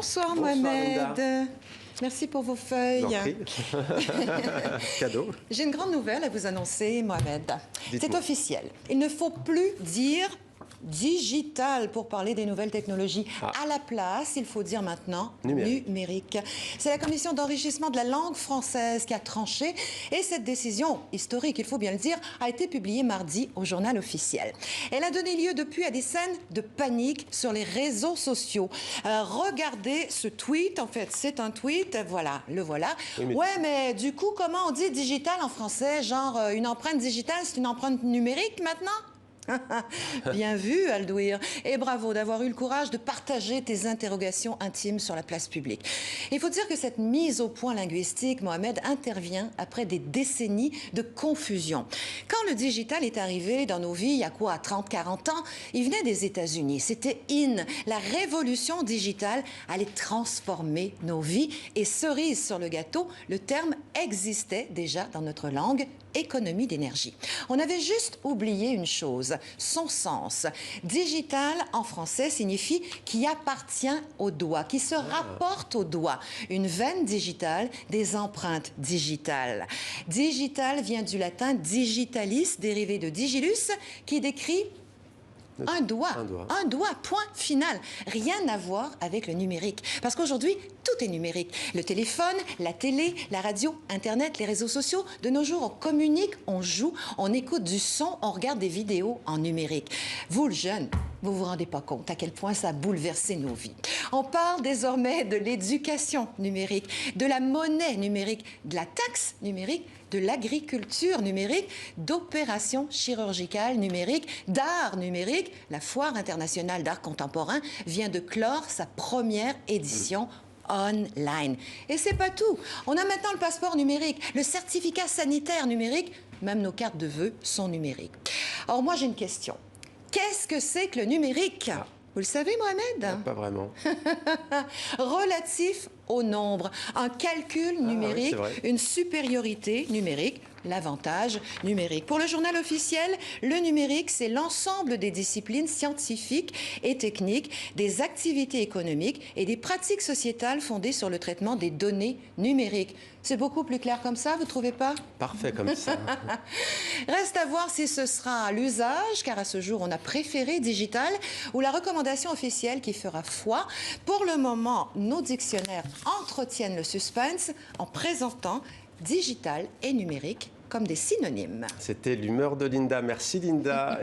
Bonsoir, Bonsoir, Mohamed. Linda. Merci pour vos feuilles. Cadeau. J'ai une grande nouvelle à vous annoncer, Mohamed. C'est Dites-moi. officiel. Il ne faut plus dire digital pour parler des nouvelles technologies. À la place, il faut dire maintenant numérique. C'est la commission d'enrichissement de la langue française qui a tranché et cette décision historique, il faut bien le dire, a été publiée mardi au journal officiel. Elle a donné lieu depuis à des scènes de panique sur les réseaux sociaux. Regardez ce tweet, en fait, c'est un tweet, voilà, le voilà. Oui, mais du coup, comment on dit digital en français? Genre, une empreinte digitale, c'est une empreinte numérique maintenant? Bien vu, Aldouir. Et bravo d'avoir eu le courage de partager tes interrogations intimes sur la place publique. Il faut dire que cette mise au point linguistique, Mohamed, intervient après des décennies de confusion. Quand le digital est arrivé dans nos vies, il y a quoi, 30-40 ans, il venait des États-Unis. C'était in. La révolution digitale allait transformer nos vies. Et cerise sur le gâteau, le terme existait déjà dans notre langue, économie d'énergie. On avait juste oublié une chose, son sens. Digital, en français, signifie qui appartient au doigt, qui se rapporte au doigt. Une veine digitale, des empreintes digitales. Digital vient du latin digitalis, dérivé de digilus, qui décrit un doigt, point final. Rien à voir avec le numérique. Parce qu'aujourd'hui, tout est numérique. Le téléphone, la télé, la radio, Internet, les réseaux sociaux. De nos jours, on communique, on joue, on écoute du son, on regarde des vidéos en numérique. Vous, le jeune, vous vous rendez pas compte à quel point ça a bouleversé nos vies. On parle désormais de l'éducation numérique, de la monnaie numérique, de la taxe numérique, de l'agriculture numérique, d'opérations chirurgicales numériques, d'art numérique. La Foire internationale d'art contemporain vient de clore sa première édition online. Et c'est pas tout. On a maintenant le passeport numérique, le certificat sanitaire numérique, même nos cartes de vœux sont numériques. Or, moi, j'ai une question. Qu'est-ce que c'est que le numérique? Vous le savez, Mohamed? Pas vraiment. Relatif au nombre, un calcul numérique, oui, une supériorité numérique, l'avantage numérique. Pour le journal officiel, le numérique, c'est l'ensemble des disciplines scientifiques et techniques, des activités économiques et des pratiques sociétales fondées sur le traitement des données numériques. C'est beaucoup plus clair comme ça, vous ne trouvez pas? Parfait comme ça. Reste à voir si ce sera à l'usage, car à ce jour, on a préféré digital, ou la recommandation officielle qui fera foi. Pour le moment, nos dictionnaires entretiennent le suspense en présentant digital et numérique comme des synonymes. C'était l'humeur de Linda. Merci Linda.